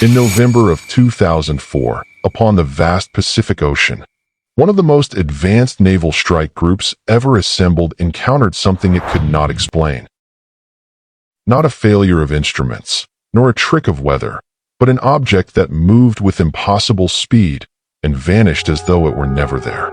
In November of 2004, upon the vast Pacific Ocean, one of the most advanced naval strike groups ever assembled encountered something it could not explain. Not a failure of instruments, nor a trick of weather, but an object that moved with impossible speed and vanished as though it were never there.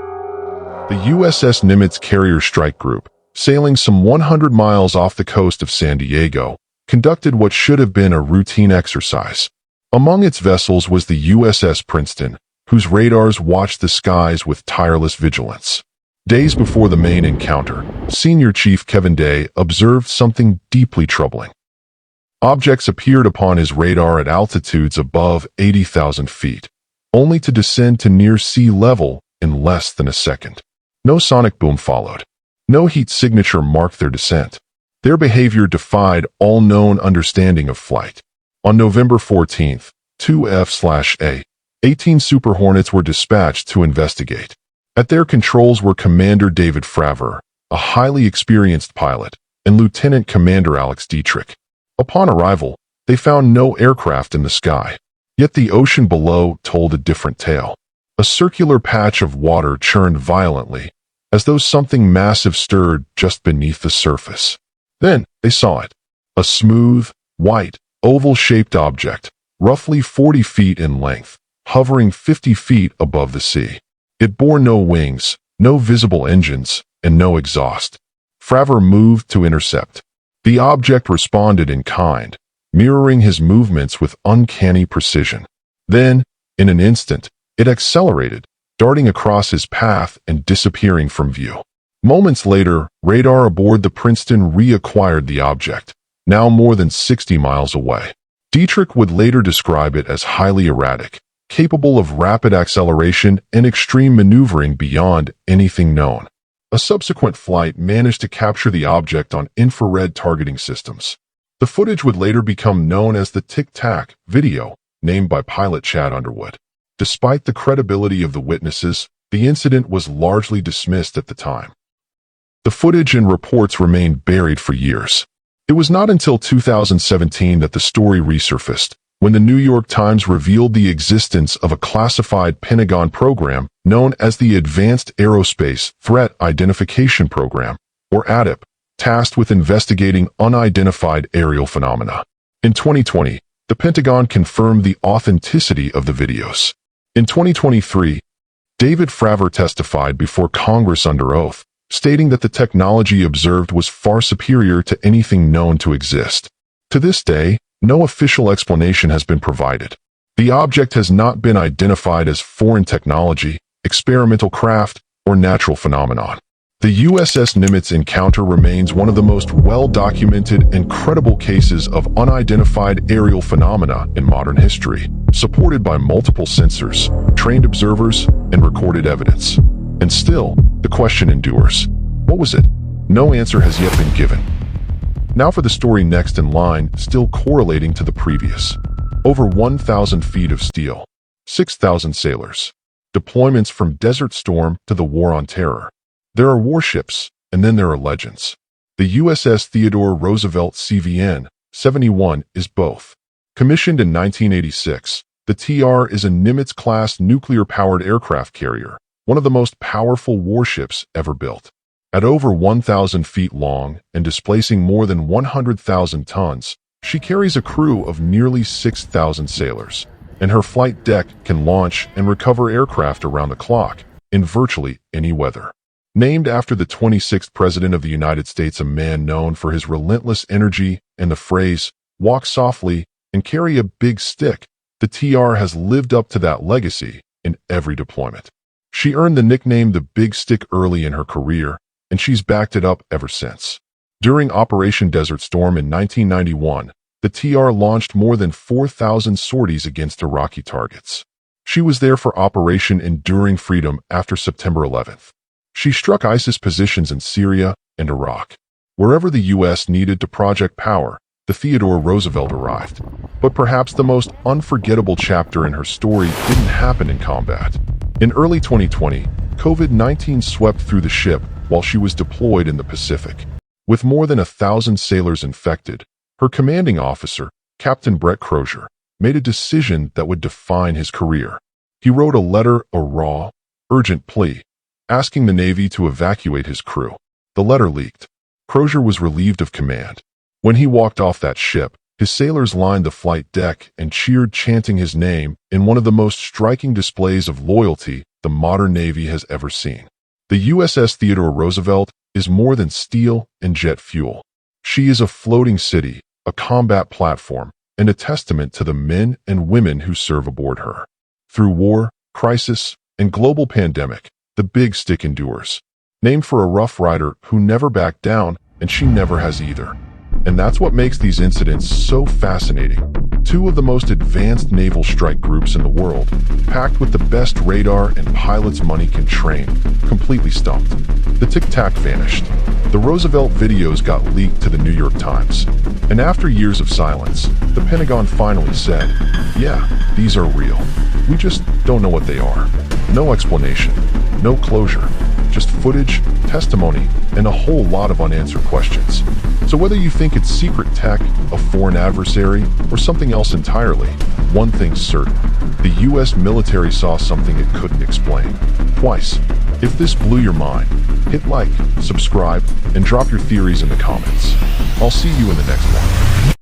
The USS Nimitz Carrier Strike Group, sailing some 100 miles off the coast of San Diego, conducted what should have been a routine exercise. Among its vessels was the USS Princeton, whose radars watched the skies with tireless vigilance. Days before the main encounter, Senior Chief Kevin Day observed something deeply troubling. Objects appeared upon his radar at altitudes above 80,000 feet, only to descend to near sea level in less than a second. No sonic boom followed. No heat signature marked their descent. Their behavior defied all known understanding of flight. On November 14th, 2F/A, 18 Super Hornets were dispatched to investigate. At their controls were Commander David Fravor, a highly experienced pilot, and Lieutenant Commander Alex Dietrich. Upon arrival, they found no aircraft in the sky. Yet the ocean below told a different tale. A circular patch of water churned violently, as though something massive stirred just beneath the surface. Then they saw it. A smooth, white, oval-shaped object, roughly 40 feet in length, hovering 50 feet above the sea. It bore no wings, no visible engines, and no exhaust. Fravor moved to intercept. The object responded in kind, mirroring his movements with uncanny precision. Then, in an instant, it accelerated, darting across his path and disappearing from view. Moments later, radar aboard the Princeton reacquired the object, now more than 60 miles away. Dietrich would later describe it as highly erratic, capable of rapid acceleration and extreme maneuvering beyond anything known. A subsequent flight managed to capture the object on infrared targeting systems. The footage would later become known as the Tic Tac video, named by pilot Chad Underwood. Despite the credibility of the witnesses, the incident was largely dismissed at the time. The footage and reports remained buried for years. It was not until 2017 that the story resurfaced, when the New York Times revealed the existence of a classified Pentagon program known as the Advanced Aerospace Threat Identification Program, or ATIP, tasked with investigating unidentified aerial phenomena. In 2020, the Pentagon confirmed the authenticity of the videos. In 2023, David Fravor testified before Congress under oath, stating that the technology observed was far superior to anything known to exist. To this day, no official explanation has been provided. The object has not been identified as foreign technology, experimental craft, or natural phenomenon. The USS Nimitz encounter remains one of the most well-documented and credible cases of unidentified aerial phenomena in modern history, supported by multiple sensors, trained observers, and recorded evidence. And still, the question endures. What was it? No answer has yet been given. Now for the story next in line, still correlating to the previous. Over 1,000 feet of steel, 6,000 sailors. Deployments from Desert Storm to the War on Terror. There are warships, and then there are legends. The USS Theodore Roosevelt CVN-71 is both. Commissioned in 1986, the TR is a Nimitz-class nuclear-powered aircraft carrier, one of the most powerful warships ever built. At over 1,000 feet long and displacing more than 100,000 tons, she carries a crew of nearly 6,000 sailors, and her flight deck can launch and recover aircraft around the clock in virtually any weather. Named after the 26th President of the United States, a man known for his relentless energy and the phrase, "walk softly and carry a big stick," the TR has lived up to that legacy in every deployment. She earned the nickname the Big Stick early in her career, and she's backed it up ever since. During Operation Desert Storm in 1991, the TR launched more than 4,000 sorties against Iraqi targets. She was there for Operation Enduring Freedom after September 11th. She struck ISIS positions in Syria and Iraq. Wherever the U.S. needed to project power, the Theodore Roosevelt arrived. But perhaps the most unforgettable chapter in her story didn't happen in combat. In early 2020, COVID-19 swept through the ship while she was deployed in the Pacific. With more than 1,000 sailors infected, her commanding officer, Captain Brett Crozier, made a decision that would define his career. He wrote a raw, urgent plea, asking the Navy to evacuate his crew. The letter leaked. Crozier was relieved of command. When he walked off that ship, his sailors lined the flight deck and cheered, chanting his name in one of the most striking displays of loyalty the modern Navy has ever seen. The USS Theodore Roosevelt is more than steel and jet fuel. She is a floating city, a combat platform, and a testament to the men and women who serve aboard her. Through war, crisis, and global pandemic, the Big Stick endures. Named for a rough rider who never backed down, and she never has either. And that's what makes these incidents so fascinating. Two of the most advanced naval strike groups in the world, packed with the best radar and pilots money can train, completely stumped. The Tic Tac vanished. The Roosevelt videos got leaked to the New York Times. And after years of silence, the Pentagon finally said, yeah, these are real. We just don't know what they are. No explanation, no closure, just footage, testimony, and a whole lot of unanswered questions. So whether you think it's secret tech, a foreign adversary, or something else entirely, one thing's certain. The US military saw something it couldn't explain. Twice. If this blew your mind, hit like, subscribe, and drop your theories in the comments. I'll see you in the next one.